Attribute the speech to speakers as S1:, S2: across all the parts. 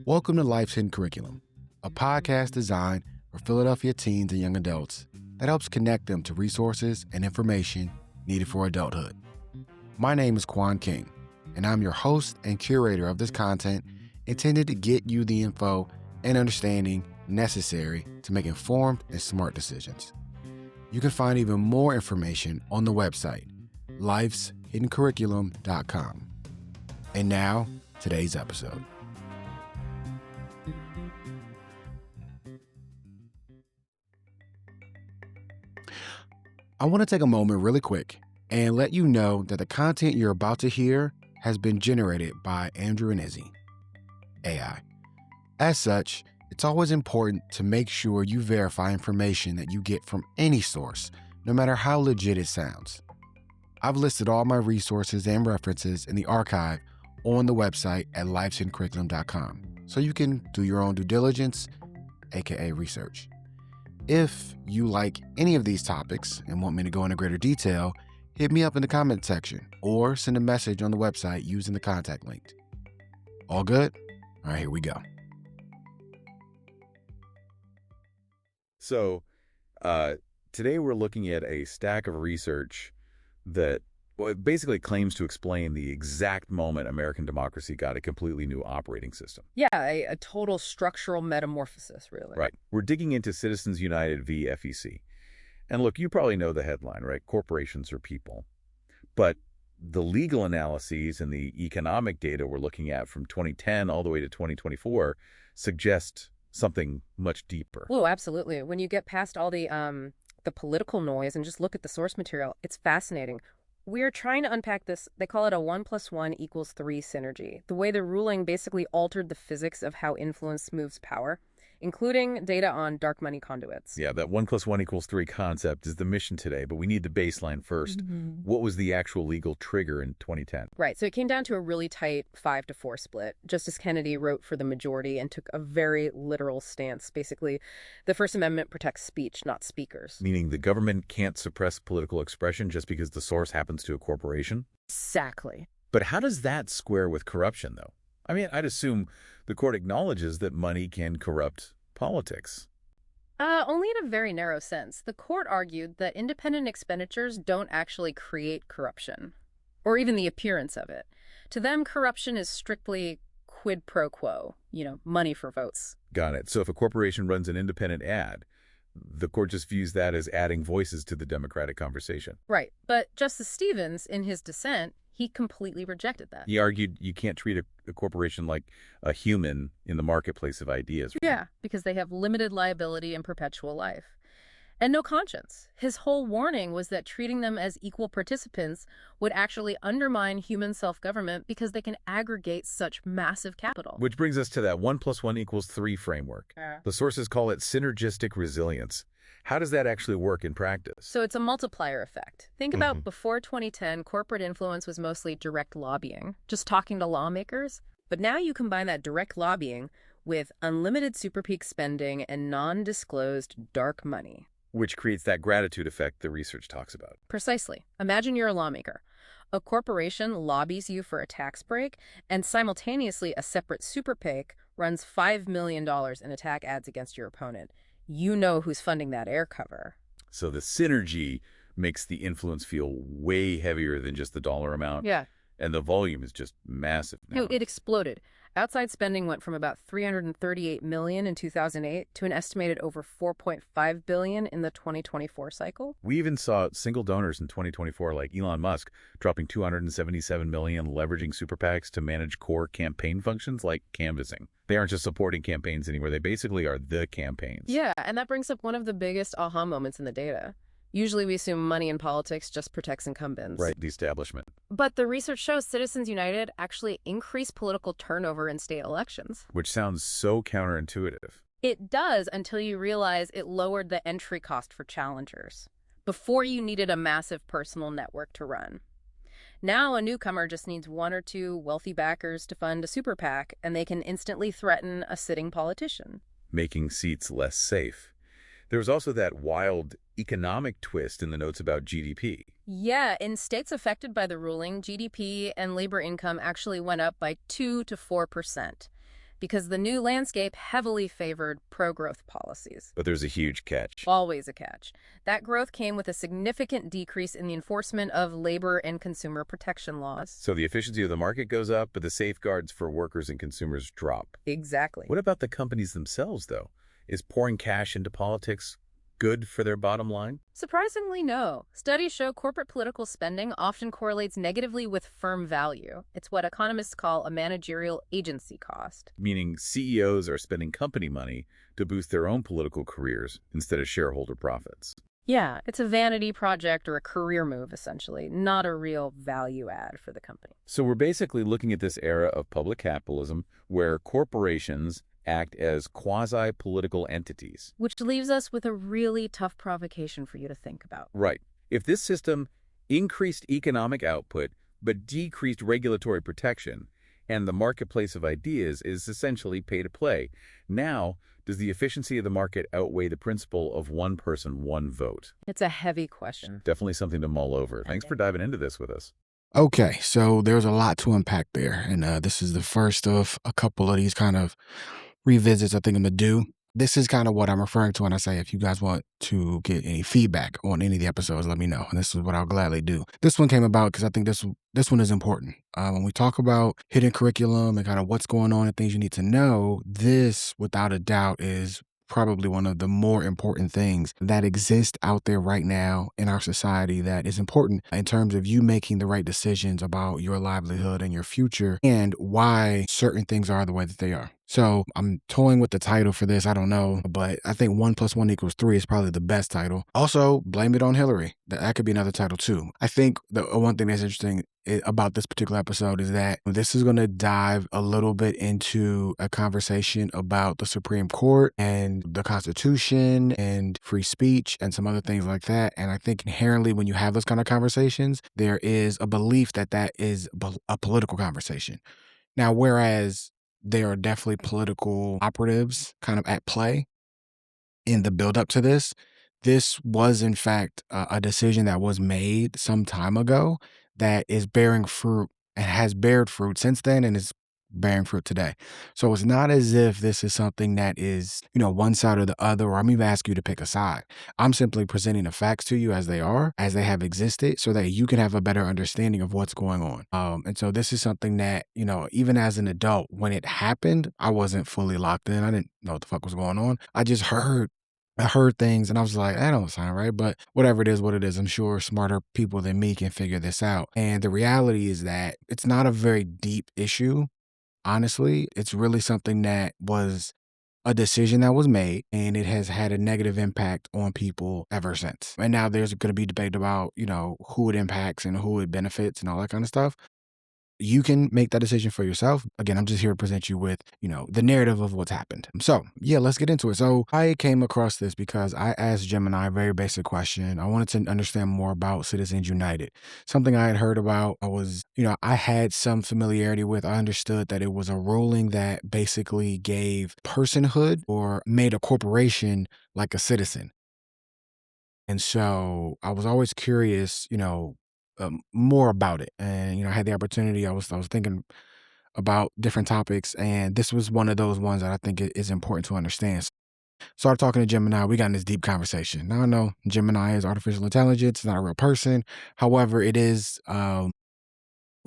S1: Welcome to Life's Hidden Curriculum, a podcast designed for Philadelphia teens and young adults that helps connect them to resources and information needed for adulthood. My name is Quan King, and I'm your host and curator of this content intended to get you the info and understanding necessary to make informed and smart decisions. You can find even more information on the website, lifeshiddencurriculum.com. And now, today's episode. I want to take a moment really quick and let you know that the content you're about to hear has been generated by Andrew and Izzy, AI. As such, it's always important to make sure you verify information that you get from any source, no matter how legit it sounds. I've listed all my resources and references in the archive on the website at lifeshiddencurriculum.com, so you can do your own due diligence, aka research. If you like any of these topics and want me to go into greater detail, hit me up in the comment section or send a message on the website using the contact link. All good? All right, here we go.
S2: So today we're looking at a stack of research that basically claims to explain the exact moment American democracy got a completely new operating system.
S3: Yeah, a total structural metamorphosis, really.
S2: Right. We're digging into Citizens United v. FEC. And look, you probably know the headline, right? Corporations are people. But the legal analyses and the economic data we're looking at from 2010 all the way to 2024 suggest something much deeper.
S3: Oh, absolutely. When you get past all the political noise and just look at the source material, it's fascinating. We're trying to unpack this. They call it a 1 + 1 = 3 synergy. The way the ruling basically altered the physics of how influence moves power, including data on dark money conduits.
S2: Yeah, that 1 + 1 = 3 concept is the mission today, but we need the baseline first. What was the actual legal trigger in 2010?
S3: Right, so it came down to a really tight 5-4 split. Justice Kennedy wrote for the majority and took a very literal stance. Basically, the First Amendment protects speech, not speakers.
S2: Meaning the government can't suppress political expression just because the source happens to a corporation?
S3: Exactly.
S2: But how does that square with corruption, though? I mean, I'd assume the court acknowledges that money can corrupt politics.
S3: Only in a very narrow sense. The court argued that independent expenditures don't actually create corruption, or even the appearance of it. To them, corruption is strictly quid pro quo, money for votes.
S2: Got it. So if a corporation runs an independent ad, the court just views that as adding voices to the democratic conversation.
S3: Right. But Justice Stevens, in his dissent, he completely rejected that.
S2: He argued you can't treat a corporation like a human in the marketplace of ideas.
S3: Yeah, because they have limited liability and perpetual life. And no conscience. His whole warning was that treating them as equal participants would actually undermine human self-government because they can aggregate such massive capital.
S2: Which brings us to that 1 + 1 = 3 framework.
S3: Yeah.
S2: The sources call it synergistic resilience. How does that actually work in practice?
S3: So it's a multiplier effect. Think about before 2010, corporate influence was mostly direct lobbying, just talking to lawmakers. But now you combine that direct lobbying with unlimited super peak spending and non-disclosed dark money.
S2: Which creates that gratitude effect the research talks about.
S3: Precisely. Imagine you're a lawmaker. A corporation lobbies you for a tax break, and simultaneously a separate super PAC runs $5 million in attack ads against your opponent. You know who's funding that air cover.
S2: So the synergy makes the influence feel way heavier than just the dollar amount.
S3: Yeah.
S2: And the volume is just massive now.
S3: It exploded. Outside spending went from about $338 million in 2008 to an estimated over $4.5 billion in the 2024 cycle.
S2: We even saw single donors in 2024 like Elon Musk dropping $277 million, leveraging super PACs to manage core campaign functions like canvassing. They aren't just supporting campaigns anymore. They basically are the campaigns.
S3: Yeah, and that brings up one of the biggest aha moments in the data. Usually we assume money in politics just protects incumbents.
S2: Right, the establishment.
S3: But the research shows Citizens United actually increased political turnover in state elections.
S2: Which sounds so counterintuitive.
S3: It does until you realize it lowered the entry cost for challengers. Before you needed a massive personal network to run. Now a newcomer just needs 1 or 2 wealthy backers to fund a super PAC, and they can instantly threaten a sitting politician.
S2: Making seats less safe. There was also that wild economic twist in the notes about GDP.
S3: Yeah, in states affected by the ruling, GDP and labor income actually went up by 2 to 4% because the new landscape heavily favored pro-growth policies.
S2: But there's a huge catch.
S3: Always a catch. That growth came with a significant decrease in the enforcement of labor and consumer protection laws.
S2: So the efficiency of the market goes up, but the safeguards for workers and consumers drop.
S3: Exactly.
S2: What about the companies themselves, though? Is pouring cash into politics good for their bottom line?
S3: Surprisingly, no. Studies show corporate political spending often correlates negatively with firm value. It's what economists call a managerial agency cost.
S2: Meaning CEOs are spending company money to boost their own political careers instead of shareholder profits.
S3: Yeah, it's a vanity project or a career move, essentially, not a real value add for the company.
S2: So we're basically looking at this era of public capitalism where corporations act as quasi-political entities.
S3: Which leaves us with a really tough provocation for you to think about.
S2: Right. If this system increased economic output but decreased regulatory protection, and the marketplace of ideas is essentially pay to play, now does the efficiency of the market outweigh the principle of one person, one vote?
S3: It's a heavy question.
S2: Definitely something to mull over. Thanks for diving into this with us.
S1: Okay, so there's a lot to unpack there. And this is the first of a couple of these kind of revisits I think I'm going to do. This is kind of what I'm referring to when I say if you guys want to get any feedback on any of the episodes, let me know. And this is what I'll gladly do. This one came about because I think this one is important. When we talk about hidden curriculum and kind of what's going on and things you need to know, this, without a doubt, is probably one of the more important things that exist out there right now in our society that is important in terms of you making the right decisions about your livelihood and your future and why certain things are the way that they are. So I'm toying with the title for this. I don't know, but I think 1 + 1 = 3 is probably the best title. Also, blame it on Hillary. That could be another title too. I think the one thing that's interesting about this particular episode is that this is going to dive a little bit into a conversation about the Supreme Court and the Constitution and free speech and some other things like that. And I think inherently when you have those kind of conversations, there is a belief that that is a political conversation. Now, whereas there are definitely political operatives kind of at play in the buildup to this, this was in fact a decision that was made some time ago that is bearing fruit and has bared fruit since then and is bearing fruit today. So it's not as if this is something that is, one side or the other, or I'm even asking you to pick a side. I'm simply presenting the facts to you as they are, as they have existed, so that you can have a better understanding of what's going on. And so this is something that, even as an adult, when it happened, I wasn't fully locked in. I didn't know what the fuck was going on. I heard things and I was like, that don't sound right, but whatever it is, what it is, I'm sure smarter people than me can figure this out. And the reality is that it's not a very deep issue. Honestly, it's really something that was a decision that was made and it has had a negative impact on people ever since. And now there's going to be debate about, who it impacts and who it benefits and all that kind of stuff. You can make that decision for yourself. Again, I'm just here to present you with, the narrative of what's happened. So yeah, let's get into it. So I came across this because I asked Gemini a very basic question. I wanted to understand more about Citizens United. Something I had heard about, I had some familiarity with. I understood that it was a ruling that basically gave personhood or made a corporation like a citizen. And so I was always curious, more about it. And, I had the opportunity, I was thinking about different topics, and this was one of those ones that I think is important to understand. Started talking to Gemini, we got in this deep conversation. Now I know Gemini is artificial intelligence, it's not a real person. However, it is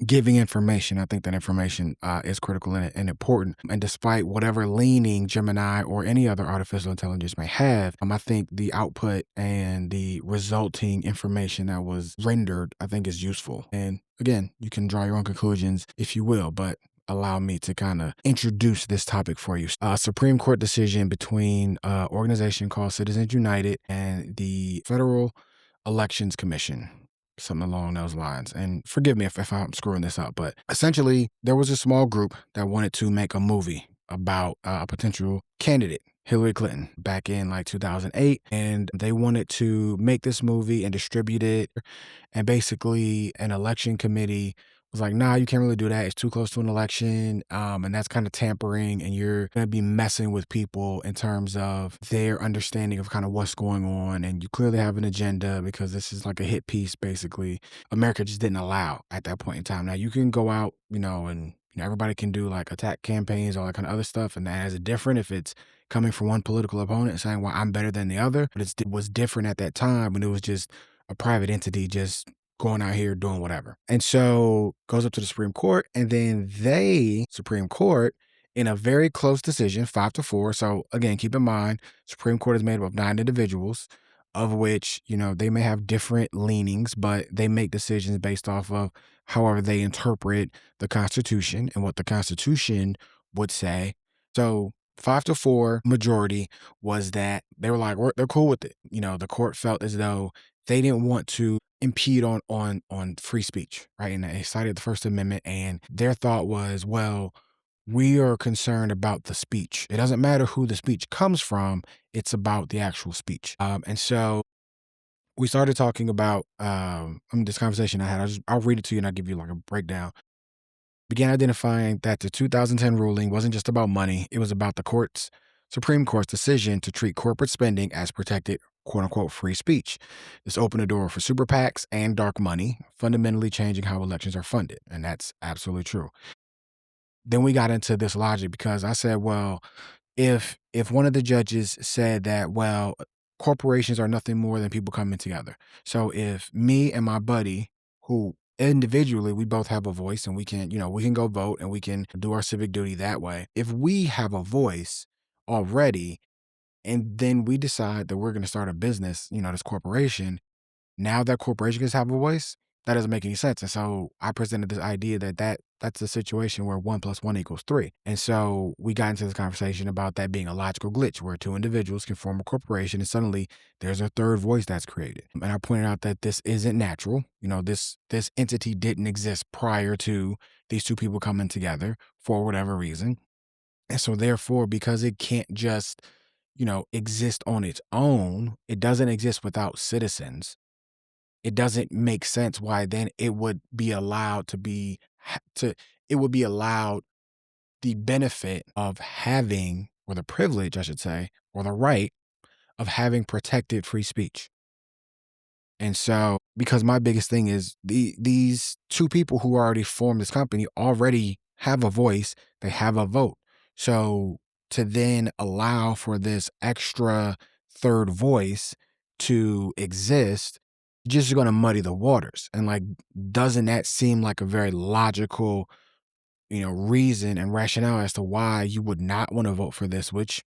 S1: giving information. I think that information is critical and important. And despite whatever leaning Gemini or any other artificial intelligence may have, I think the output and the resulting information that was rendered, I think is useful. And again, you can draw your own conclusions if you will, but allow me to kind of introduce this topic for you. A Supreme Court decision between an organization called Citizens United and the Federal Elections Commission, something along those lines. And forgive me if I'm screwing this up, but essentially there was a small group that wanted to make a movie about a potential candidate, Hillary Clinton, back in like 2008. And they wanted to make this movie and distribute it. And basically an election committee was like, nah, you can't really do that. It's too close to an election. And that's kind of tampering, and you're going to be messing with people in terms of their understanding of kind of what's going on. And you clearly have an agenda because this is like a hit piece, basically. America just didn't allow at that point in time. Now, you can go out, and everybody can do like attack campaigns, all that kind of other stuff. And that is different if it's coming from one political opponent saying, well, I'm better than the other. But it was different at that time when it was just a private entity just going out here doing whatever. And so goes up to the Supreme Court, and then Supreme Court, in a very close decision, 5-4. So again, keep in mind, Supreme Court is made up of 9 individuals, of which, they may have different leanings, but they make decisions based off of however they interpret the Constitution and what the Constitution would say. So 5-4 majority was that they were like, they're cool with it. The court felt as though they didn't want to impede on free speech, right? And they cited the First Amendment, and their thought was, well, we are concerned about the speech. It doesn't matter who the speech comes from; it's about the actual speech. And so we started talking about this conversation I had. I'll read it to you, and I'll give you like a breakdown. Began identifying that the 2010 ruling wasn't just about money; it was about the Supreme Court's decision to treat corporate spending as protected, quote unquote, free speech. This opened the door for super PACs and dark money, fundamentally changing how elections are funded. And that's absolutely true. Then we got into this logic because I said, well, if one of the judges said that, well, corporations are nothing more than people coming together. So if me and my buddy, who individually we both have a voice and we can go vote and we can do our civic duty that way. If we have a voice already, and then we decide that we're going to start a business, this corporation, now that corporation can have a voice, that doesn't make any sense. And so I presented this idea that's a situation where 1 + 1 = 3. And so we got into this conversation about that being a logical glitch where 2 individuals can form a corporation and suddenly there's a third voice that's created. And I pointed out that this isn't natural. This entity didn't exist prior to these 2 people coming together for whatever reason. And so therefore, because it can't just, exist on its own, it doesn't exist without citizens. It doesn't make sense why then it would be allowed it would be allowed the benefit of having, or the privilege, I should say, or the right of having protected free speech. And so, because my biggest thing is these 2 people who already formed this company already have a voice, they have a vote. So to then allow for this extra third voice to exist, just going to muddy the waters. And like, doesn't that seem like a very logical, reason and rationale as to why you would not want to vote for this, which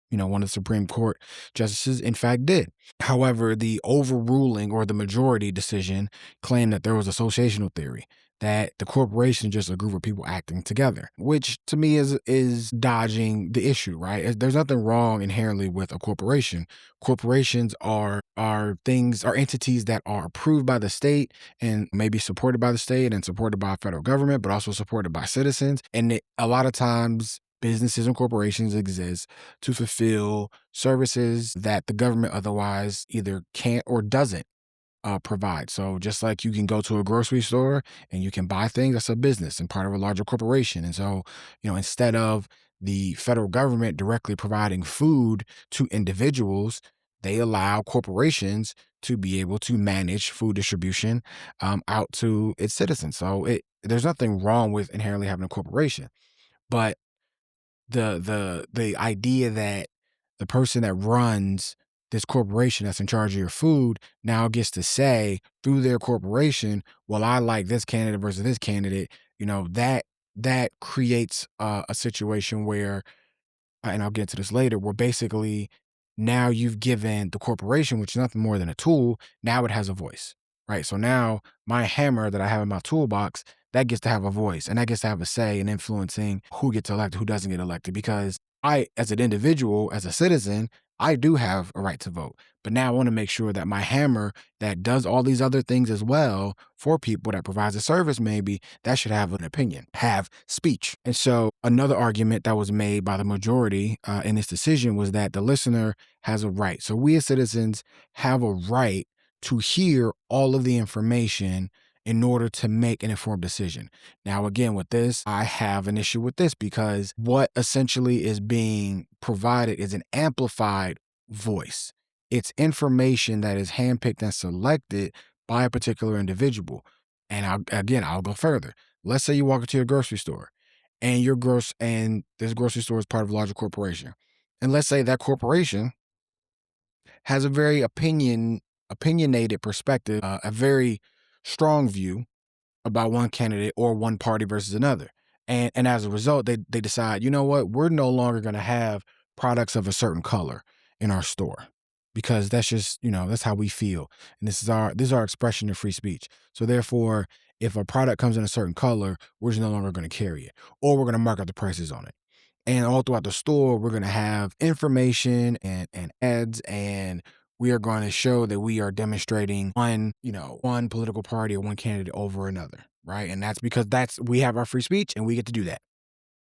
S1: one of the Supreme Court justices, in fact, did. However, the overruling or the majority decision claimed that there was associational theory, that the corporation is just a group of people acting together, which to me is dodging the issue, right? There's nothing wrong inherently with a corporation. Corporations are entities that are approved by the state and maybe supported by the state and supported by federal government, but also supported by citizens. And a lot of times businesses and corporations exist to fulfill services that the government otherwise either can't or doesn't provide. So just like you can go to a grocery store and you can buy things, that's a business and part of a larger corporation. And so, instead of the federal government directly providing food to individuals, they allow corporations to be able to manage food distribution out to its citizens. So there's nothing wrong with inherently having a corporation, but the idea that the person that runs this corporation that's in charge of your food now gets to say through their corporation, well, I like this candidate versus this candidate, that creates a situation where, and I'll get to this later, where basically now you've given the corporation, which is nothing more than a tool, now it has a voice, right? So now my hammer that I have in my toolbox, that gets to have a voice and that gets to have a say in influencing who gets elected, who doesn't get elected. Because I, as an individual, as a citizen, I do have a right to vote. But now I want to make sure that my hammer that does all these other things as well for people, that provides a service, maybe that should have an opinion, have speech. And so another argument that was made by the majority in this decision was that the listener has a right. So we as citizens have a right to hear all of the information in order to make an informed decision. Now, again, with this, I have an issue with this because what essentially is being provided is an amplified voice. It's information that is handpicked and selected by a particular individual. And I'll go further. Let's say you walk into your grocery store and this grocery store is part of a larger corporation. And let's say that corporation has a very opinionated perspective, a very strong view about one candidate or one party versus another. And as a result, they decide, you know what, we're no longer going to have products of a certain color in our store because that's just, that's how we feel. And this is our expression of free speech. So therefore, if a product comes in a certain color, we're just no longer going to carry it, or we're going to mark up the prices on it. And all throughout the store, we're going to have information and ads, and we are going to show that we are demonstrating one political party or one candidate over another, right? And that's because we have our free speech and we get to do that.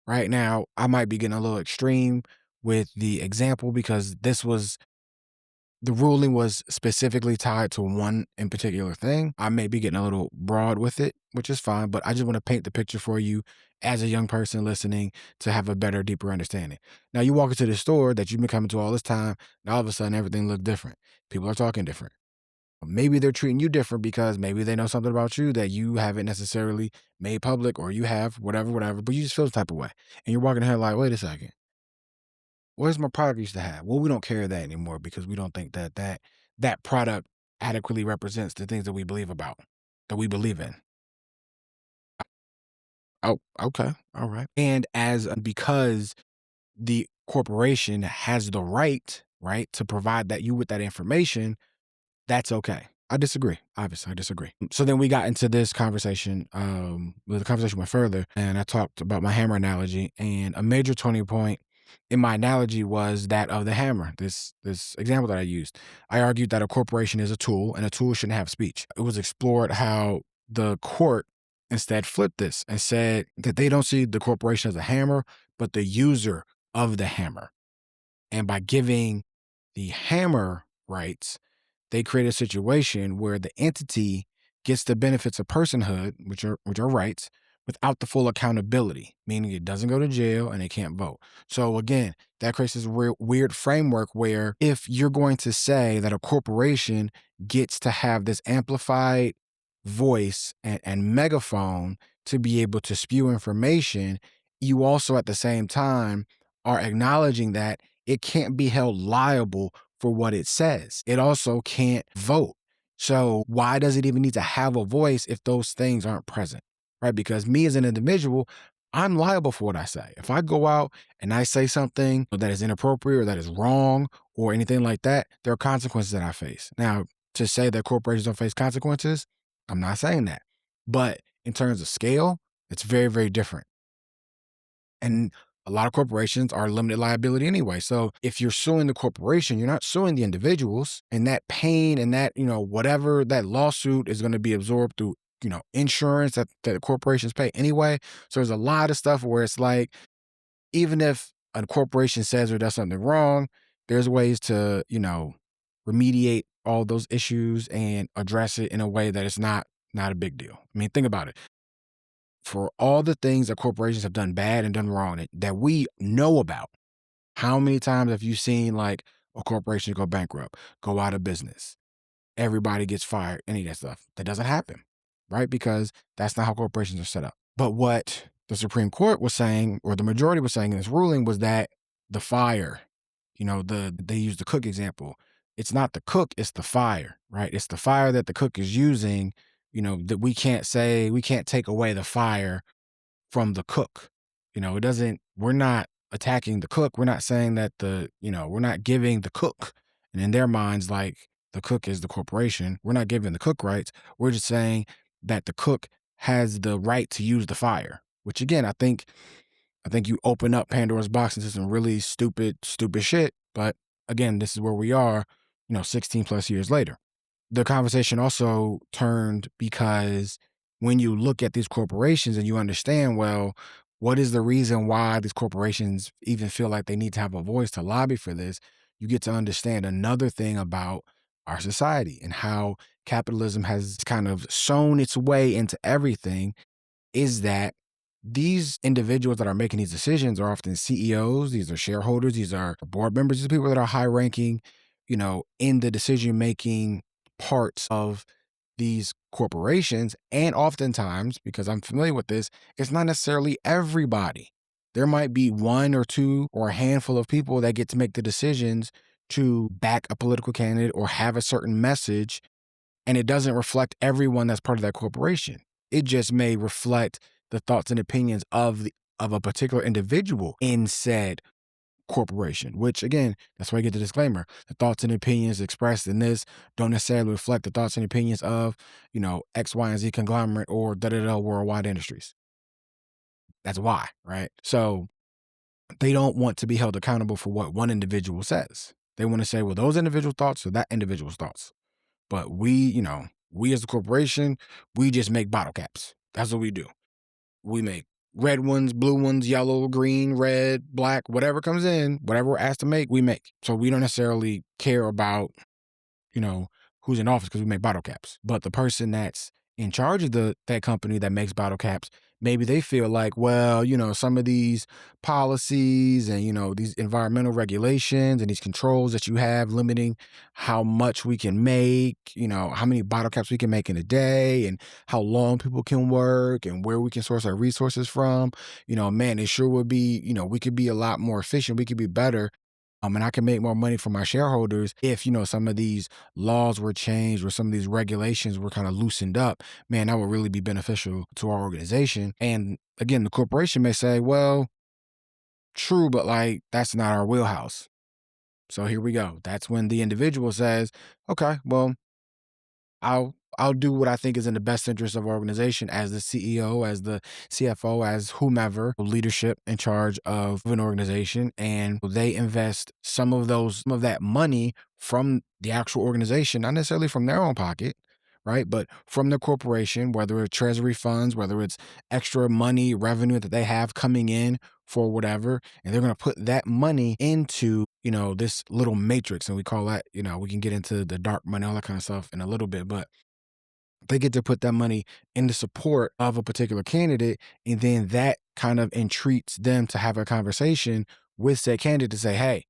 S1: Right now, I might be getting a little extreme with the example because the ruling was specifically tied to one in particular thing. I may be getting a little broad with it, which is fine, but I just want to paint the picture for you as a young person listening to have a better, deeper understanding. Now, you walk into the store that you've been coming to all this time, and all of a sudden everything looks different. People are talking different. Maybe they're treating you different because maybe they know something about you that you haven't necessarily made public, or you have, whatever, but you just feel the type of way. And you're walking in here like, wait a second. Where's my product used to have? Well, we don't carry that anymore because we don't think that product adequately represents the things that we believe about, that we believe in. Oh, okay. All right. And because the corporation has the right, to provide you with that information, that's okay. I disagree. Obviously, I disagree. So then we got into this conversation. The conversation went further, and I talked about my hammer analogy. And a major turning point in my analogy was that of the hammer. This example that I used, I argued that a corporation is a tool, and a tool shouldn't have speech. It was explored how the court instead flipped this and said that they don't see the corporation as a hammer, but the user of the hammer. And by giving the hammer rights, they create a situation where the entity gets the benefits of personhood, which are rights, without the full accountability, meaning it doesn't go to jail and it can't vote. So again, that creates this weird framework where if you're going to say that a corporation gets to have this amplified voice and megaphone to be able to spew information, you also at the same time are acknowledging that it can't be held liable for what it says. It also can't vote. So why does it even need to have a voice if those things aren't present? Right? Because me as an individual, I'm liable for what I say. If I go out and I say something that is inappropriate or that is wrong or anything like that, there are consequences that I face. Now, to say that corporations don't face consequences, I'm not saying that. But in terms of scale, it's very, very different. And a lot of corporations are limited liability anyway. So if you're suing the corporation, you're not suing the individuals, and that pain and that, whatever that lawsuit is going to be absorbed through, insurance that corporations pay anyway. So there's a lot of stuff where it's like, even if a corporation says or does something wrong, there's ways to, remediate all those issues and address it in a way that it's not a big deal. I mean, think about it. For all the things that corporations have done bad and done wrong that we know about, how many times have you seen like a corporation go bankrupt, go out of business, everybody gets fired, any of that stuff? That doesn't happen, right? Because that's not how corporations are set up. But what the Supreme Court was saying, or the majority was saying in this ruling, was that the fire, they used the cook example. It's not the cook, it's the fire, right? It's the fire that the cook is using, that we can't take away the fire from the cook. We're not attacking the cook. We're not saying that we're not giving the cook, and in their minds, like the cook is the corporation. We're not giving the cook rights. We're just saying that the cook has the right to use the fire, which again, I think you open up Pandora's box into some really stupid shit. But again, this is where we are, 16 plus years later. The conversation also turned because when you look at these corporations and you understand, well, what is the reason why these corporations even feel like they need to have a voice to lobby for this? You get to understand another thing about our society and how capitalism has kind of sewn its way into everything is that these individuals that are making these decisions are often CEOs, these are shareholders, these are board members, these are people that are high ranking, in the decision making parts of these corporations. And oftentimes, because I'm familiar with this, it's not necessarily everybody. There might be one or two or a handful of people that get to make the decisions to back a political candidate or have a certain message, and it doesn't reflect everyone that's part of that corporation. It just may reflect the thoughts and opinions of a particular individual in said corporation, which again, that's why I get the disclaimer. The thoughts and opinions expressed in this don't necessarily reflect the thoughts and opinions of, X, Y, and Z conglomerate or da worldwide industries. That's why, right? So they don't want to be held accountable for what one individual says. They want to say, well, those individual thoughts are that individual's thoughts. But we as a corporation, we just make bottle caps. That's what we do. We make red ones, blue ones, yellow, green, red, black, whatever comes in, whatever we're asked to make, we make. So we don't necessarily care about you know, who's in office because we make bottle caps. But the person that's in charge of that company that makes bottle caps, maybe they feel like, well, some of these policies and these environmental regulations and these controls that you have limiting how much we can make, how many bottle caps we can make in a day and how long people can work and where we can source our resources from. Man, it sure would be, we could be a lot more efficient. We could be better and I can make more money for my shareholders if, some of these laws were changed or some of these regulations were kind of loosened up. Man, that would really be beneficial to our organization. And again, the corporation may say, well, true, but like, that's not our wheelhouse. So here we go. That's when the individual says, okay, well, I'll do what I think is in the best interest of our organization as the CEO, as the CFO, as whomever leadership in charge of an organization, and they invest some of that money from the actual organization, not necessarily from their own pocket, right? But from the corporation, whether it's treasury funds, whether it's extra money, revenue that they have coming in for whatever, and they're going to put that money into, this little matrix. And we call that, we can get into the dark money, all that kind of stuff in a little bit, but they get to put that money in the support of a particular candidate, and then that kind of entreats them to have a conversation with said candidate to say, hey,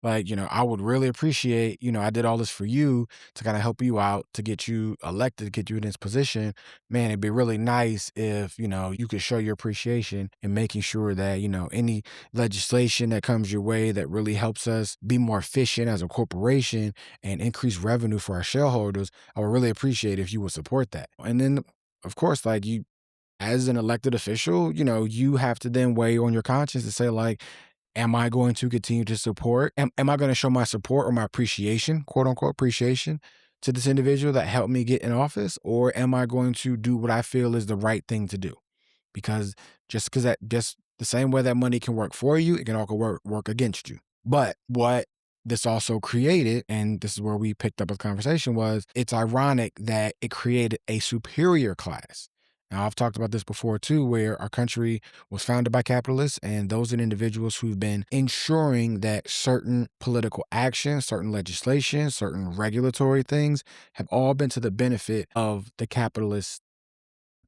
S1: like, I would really appreciate, I did all this for you to kind of help you out, to get you elected, to get you in this position. Man, it'd be really nice if, you could show your appreciation in making sure that, any legislation that comes your way that really helps us be more efficient as a corporation and increase revenue for our shareholders, I would really appreciate if you would support that. And then, of course, like as an elected official, you have to then weigh on your conscience to say, like, am I going to continue to support? Am I going to show my support or my appreciation, quote unquote appreciation, to this individual that helped me get in office? Or am I going to do what I feel is the right thing to do? Because because that just the same way that money can work for you, it can also work against you. But what this also created, and this is where we picked up a conversation, was it's ironic that it created a superior class. Now, I've talked about this before too, where our country was founded by capitalists, and those are individuals who've been ensuring that certain political actions, certain legislation, certain regulatory things have all been to the benefit of the capitalist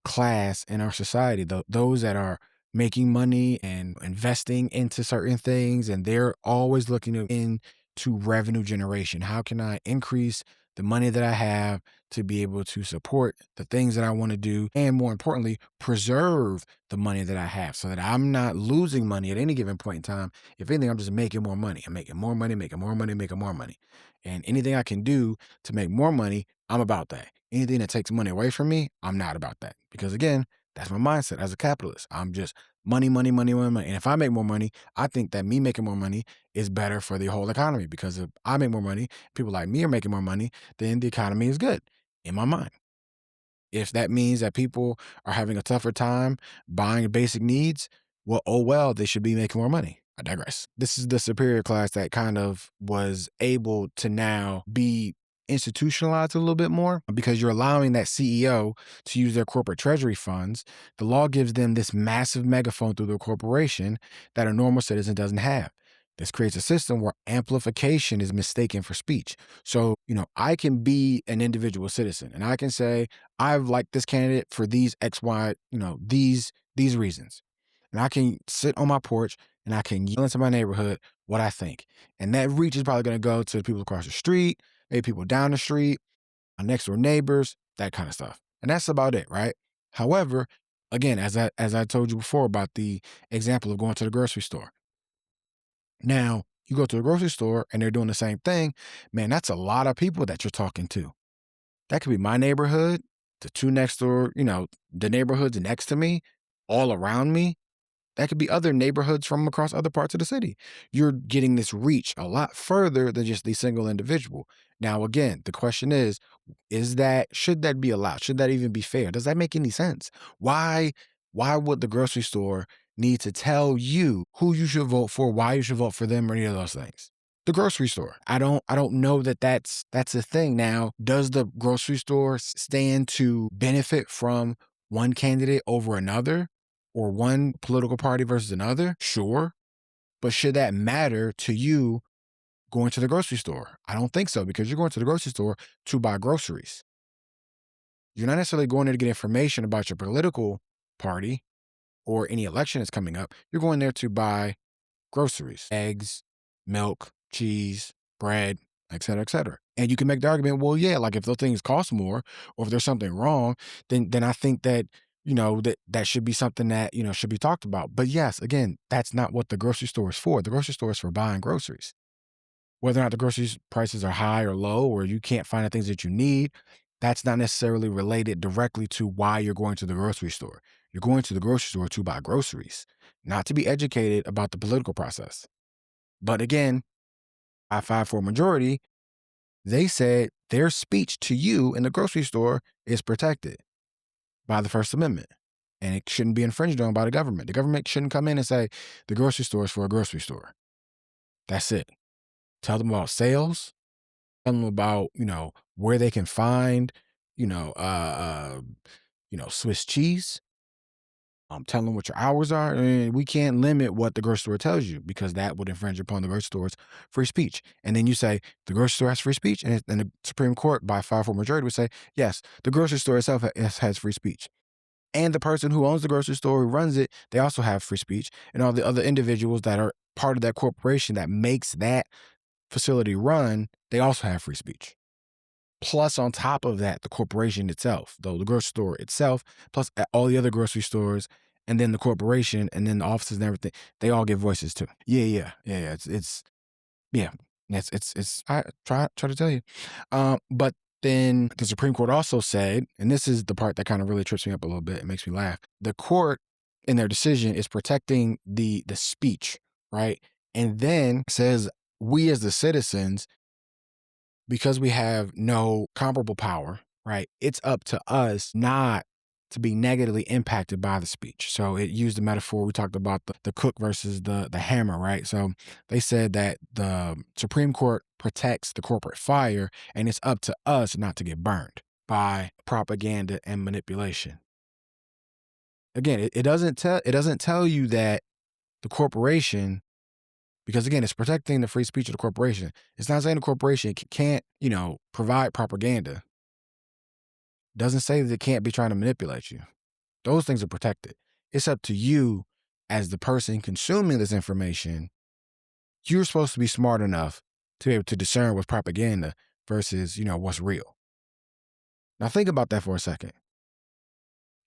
S1: class in our society, those that are making money and investing into certain things, and they're always looking into revenue generation. How can I increase the money that I have to be able to support the things that I want to do, and more importantly, preserve the money that I have so that I'm not losing money at any given point in time. If anything, I'm just making more money. I'm making more money, making more money, making more money. And anything I can do to make more money, I'm about that. Anything that takes money away from me, I'm not about that. Because again, that's my mindset as a capitalist. I'm just money, money, money, money, money. And if I make more money, I think that me making more money is better for the whole economy. Because if I make more money, people like me are making more money, then the economy is good in my mind. If that means that people are having a tougher time buying basic needs, well, oh well, they should be making more money. I digress. This is the superior class that kind of was able to now be institutionalized a little bit more because you're allowing that CEO to use their corporate treasury funds. The law gives them this massive megaphone through their corporation that a normal citizen doesn't have. This creates a system where amplification is mistaken for speech. So, I can be an individual citizen and I can say, I've liked this candidate for these X, Y, these reasons. And I can sit on my porch and I can yell into my neighborhood what I think. And that reach is probably going to go to the people across the street, maybe people down the street, my next door neighbors, that kind of stuff. And that's about it, right? However, again, as I told you before about the example of going to the grocery store. Now, you go to the grocery store and they're doing the same thing, man, that's a lot of people that you're talking to. That could be my neighborhood, the two next door, the neighborhoods next to me, all around me. That could be other neighborhoods from across other parts of the city. You're getting this reach a lot further than just the single individual. Now, again, the question should that be allowed? Should that even be fair? Does that make any sense? Why would the grocery store need to tell you who you should vote for, why you should vote for them, or any of those things? The grocery store. I don't know that that's a thing. Now, does the grocery store stand to benefit from one candidate over another or one political party versus another? Sure. But should that matter to you going to the grocery store? I don't think so, because you're going to the grocery store to buy groceries. You're not necessarily going there to get information about your political party or any election that's coming up. You're going there to buy groceries, eggs, milk, cheese, bread, et cetera, et cetera. And you can make the argument, well, yeah, like if those things cost more or if there's something wrong, then I think that, that should be something that, should be talked about. But yes, again, that's not what the grocery store is for. The grocery store is for buying groceries. Whether or not the groceries prices are high or low, or you can't find the things that you need, that's not necessarily related directly to why you're going to the grocery store. You're going to the grocery store to buy groceries, not to be educated about the political process. But again, I 5-4 majority, they said their speech to you in the grocery store is protected by the First Amendment. And it shouldn't be infringed on by the government. The government shouldn't come in and say the grocery store is for a grocery store. That's it. Tell them about sales. Tell them about, where they can find, Swiss cheese. Tell them what your hours are. I mean, we can't limit what the grocery store tells you because that would infringe upon the grocery store's free speech. And then you say the grocery store has free speech, and the Supreme Court by 5-4 majority would say, yes, the grocery store itself has free speech. And the person who owns the grocery store, who runs it, they also have free speech. And all the other individuals that are part of that corporation that makes that facility run, they also have free speech. Plus, on top of that, the corporation itself, though the grocery store itself, plus all the other grocery stores, and then the corporation, and then the offices and everything, they all get voices too. Yeah. Yeah. I try to tell you. But then the Supreme Court also said, and this is the part that kind of really trips me up a little bit, it makes me laugh. The court in their decision is protecting the speech, right? And then says we as the citizens, because we have no comparable power, right? It's up to us not to be negatively impacted by the speech. So it used the metaphor, we talked about the cook versus the hammer, right? So they said that the Supreme Court protects the corporate fire and it's up to us not to get burned by propaganda and manipulation. Again, it doesn't tell you that the corporation, because again, it's protecting the free speech of the corporation. It's not saying the corporation can't, provide propaganda. Doesn't say that it can't be trying to manipulate you. Those things are protected. It's up to you as the person consuming this information. You're supposed to be smart enough to be able to discern what's propaganda versus, what's real. Now think about that for a second.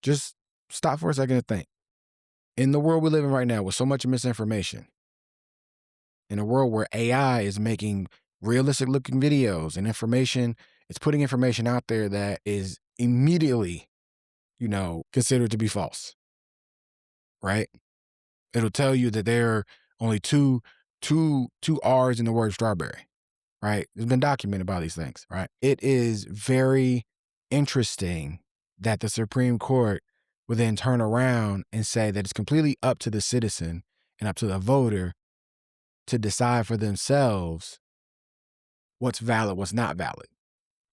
S1: Just stop for a second and think. In the world we live in right now with so much misinformation, in a world where AI is making realistic looking videos and information, it's putting information out there that is immediately, considered to be false, right? It'll tell you that there are only two R's in the word strawberry, right? It's been documented about these things, right? It is very interesting that the Supreme Court would then turn around and say that it's completely up to the citizen and up to the voter to decide for themselves what's valid, what's not valid.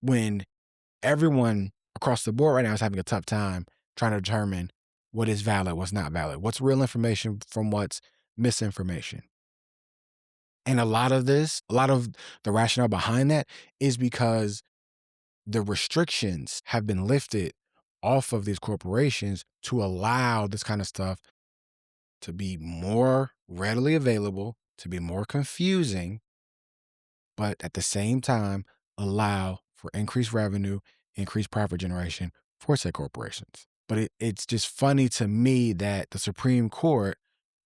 S1: When everyone across the board right now is having a tough time trying to determine what is valid, what's not valid, what's real information from what's misinformation. And a lot of the rationale behind that is because the restrictions have been lifted off of these corporations to allow this kind of stuff to be more readily available, to be more confusing, but at the same time, allow for increased revenue, increased profit generation for said corporations. But it's just funny to me that the Supreme Court,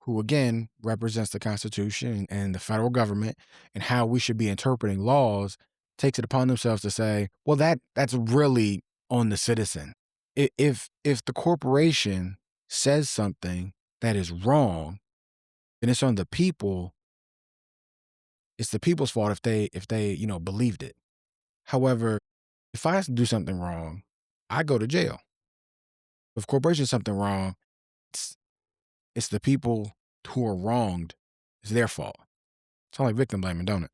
S1: who again represents the Constitution and the federal government and how we should be interpreting laws, takes it upon themselves to say, well, that's really on the citizen. If the corporation says something that is wrong, then it's on the people. It's the people's fault if they believed it. However, if I do something wrong, I go to jail. If corporation does something wrong, it's it's the people who are wronged. It's their fault. It's all like victim blaming, don't it?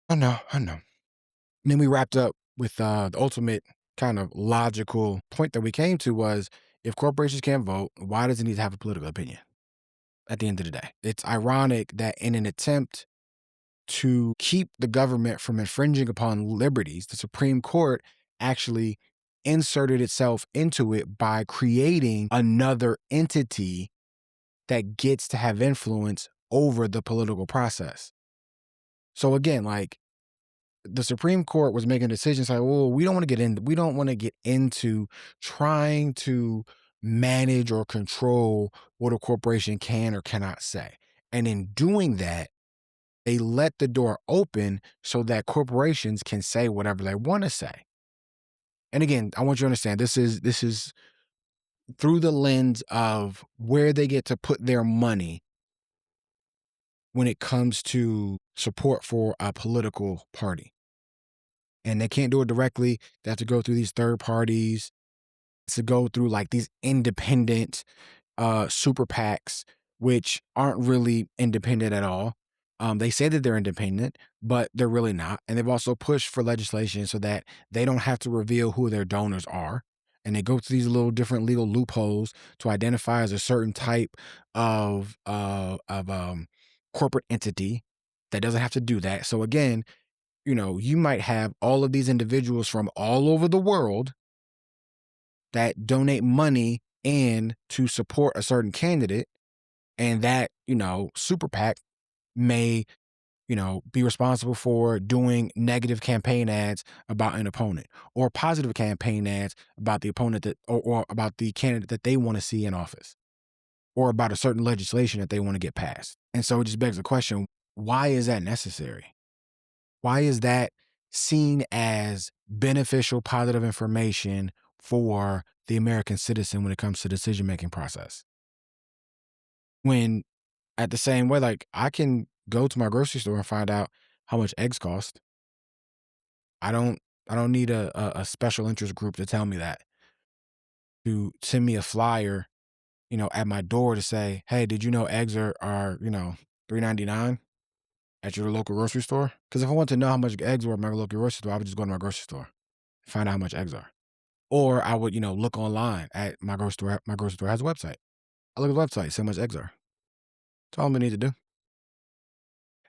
S1: I know, I know. And then we wrapped up with the ultimate kind of logical point that we came to was if corporations can't vote, why does it need to have a political opinion? At the end of the day, it's ironic that in an attempt to keep the government from infringing upon liberties, the Supreme Court actually inserted itself into it by creating another entity that gets to have influence over the political process. So again, like the Supreme Court was making decisions like, well, we don't want to get into trying to manage or control what a corporation can or cannot say. And in doing that, they let the door open so that corporations can say whatever they want to say. And again, I want you to understand this is through the lens of where they get to put their money when it comes to support for a political party. And they can't do it directly. They have to go through these third parties, to go through like these independent super PACs, which aren't really independent at all. They say that they're independent, but they're really not. And they've also pushed for legislation so that they don't have to reveal who their donors are. And they go through these little different legal loopholes to identify as a certain type of corporate entity that doesn't have to do that. So again, you might have all of these individuals from all over the world that donate money in to support a certain candidate, and that, super PAC may, be responsible for doing negative campaign ads about an opponent or positive campaign ads about the opponent or about the candidate that they want to see in office or about a certain legislation that they want to get passed. And so it just begs the question, why is that necessary? Why is that seen as beneficial, positive information for the American citizen when it comes to decision-making process? When at the same way, like I can go to my grocery store and find out how much eggs cost. I don't I don't need a special interest group to tell me that, to send me a flyer, at my door to say, hey, did you know eggs are $3.99 at your local grocery store? Because if I want to know how much eggs were at my local grocery store, I would just go to my grocery store and find out how much eggs are. Or I would, look online at my grocery store. My grocery store has a website. I look at the website, see how much eggs are. That's all I need to do.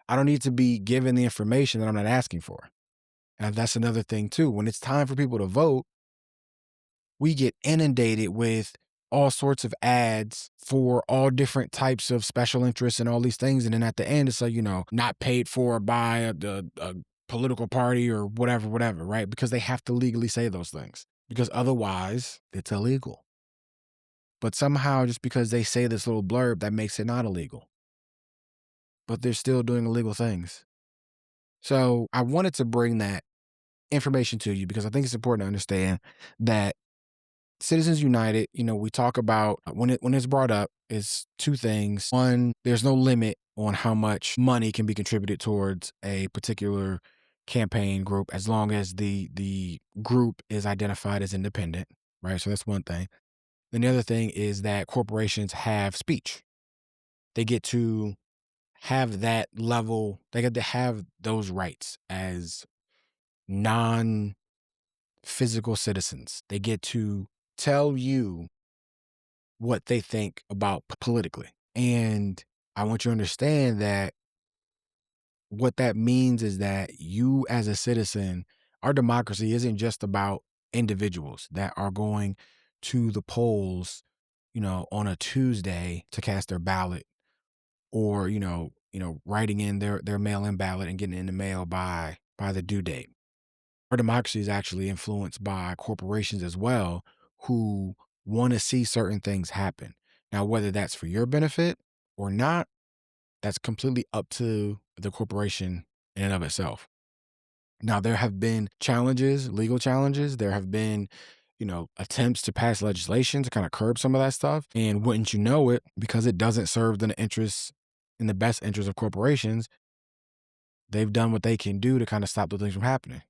S1: I don't need to be given the information that I'm not asking for. And that's another thing too. When it's time for people to vote, we get inundated with all sorts of ads for all different types of special interests and all these things. And then at the end, it's like, not paid for by a political party or whatever, right? Because they have to legally say those things because otherwise it's illegal. But somehow, just because they say this little blurb, that makes it not illegal. But they're still doing illegal things. So I wanted to bring that information to you because I think it's important to understand that Citizens United, we talk about when it's brought up is two things. One, there's no limit on how much money can be contributed towards a particular campaign group as long as the group is identified as independent, right? So that's one thing. Then the other thing is that corporations have speech. They get to have that level, they get to have those rights as non physical citizens. They get to tell you what they think about politically. And I want you to understand that What that means is that you as a citizen, our democracy isn't just about individuals that are going to the polls, on a Tuesday to cast their ballot or, writing in their mail-in ballot and getting it in the mail by the due date. Our democracy is actually influenced by corporations as well who want to see certain things happen. Now, whether that's for your benefit or not, that's completely up to the corporation in and of itself. Now, there have been challenges, legal challenges. There have been, attempts to pass legislation to kind of curb some of that stuff. And wouldn't you know it, because it doesn't serve in the best interest of corporations, they've done what they can do to kind of stop those things from happening.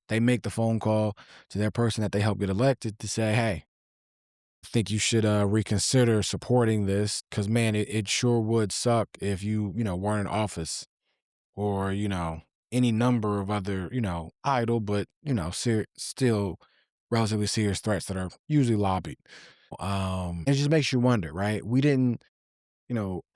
S1: They make the phone call to their person that they helped get elected to say, hey, I think you should reconsider supporting this because, man, it sure would suck if you weren't in office or, any number of other, idle, but, still relatively serious threats that are usually lobbied. It just makes you wonder, right? We didn't,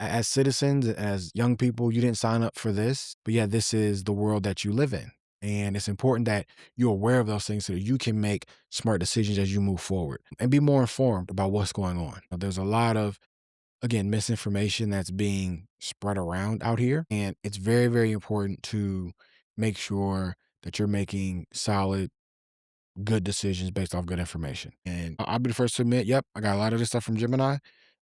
S1: as citizens, as young people, you didn't sign up for this, but yeah, this is the world that you live in. And it's important that you're aware of those things so that you can make smart decisions as you move forward and be more informed about what's going on. There's a lot of, again, misinformation that's being spread around out here. And it's very, very important to make sure that you're making solid, good decisions based off good information. And I'll be the first to admit, yep, I got a lot of this stuff from Gemini.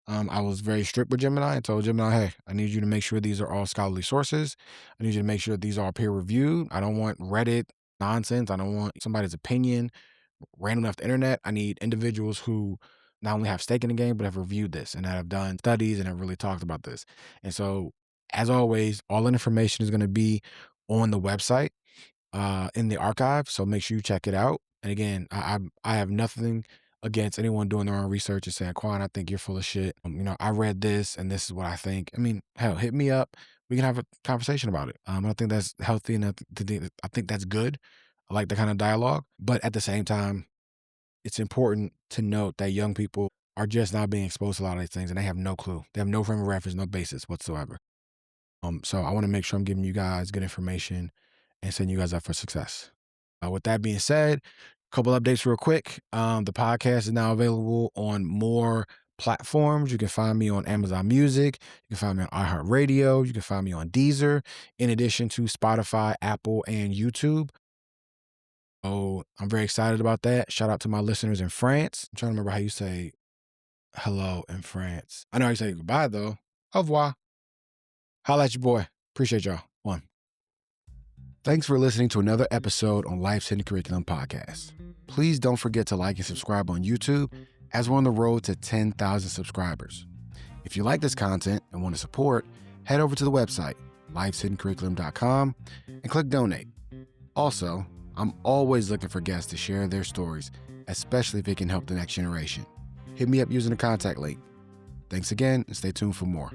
S1: I was very strict with Gemini and told Gemini, hey, I need you to make sure these are all scholarly sources. I need you to make sure that these are peer reviewed. I don't want Reddit nonsense. I don't want somebody's opinion random off the internet. I need individuals who not only have stake in the game, but have reviewed this and that have done studies and have really talked about this. And so, as always, all that information is going to be on the website, in the archive. So make sure you check it out. And again, I have nothing against anyone doing their own research and saying, Quan, I think you're full of shit. I read this and this is what I think. I mean, hell, hit me up. We can have a conversation about it. I think that's healthy and I think that's good. I like the kind of dialogue. But at the same time, it's important to note that young people are just now being exposed to a lot of these things and they have no clue. They have no frame of reference, no basis whatsoever. So I want to make sure I'm giving you guys good information and setting you guys up for success. With that being said, a couple updates real quick. The podcast is now available on more platforms. You can find me on Amazon Music. You can find me on iHeartRadio. You can find me on Deezer, in addition to Spotify, Apple, and YouTube. Oh, I'm very excited about that. Shout out to my listeners in France. I'm trying to remember how you say hello in France. I know how you say goodbye, though. Au revoir. Holla at your boy. Appreciate y'all. One. Thanks for listening to another episode on Life's Hidden Curriculum Podcast. Please don't forget to like and subscribe on YouTube as we're on the road to 10,000 subscribers. If you like this content and want to support, head over to the website, lifeshiddencurriculum.com, and click donate. Also, I'm always looking for guests to share their stories, especially if it can help the next generation. Hit me up using the contact link. Thanks again and stay tuned for more.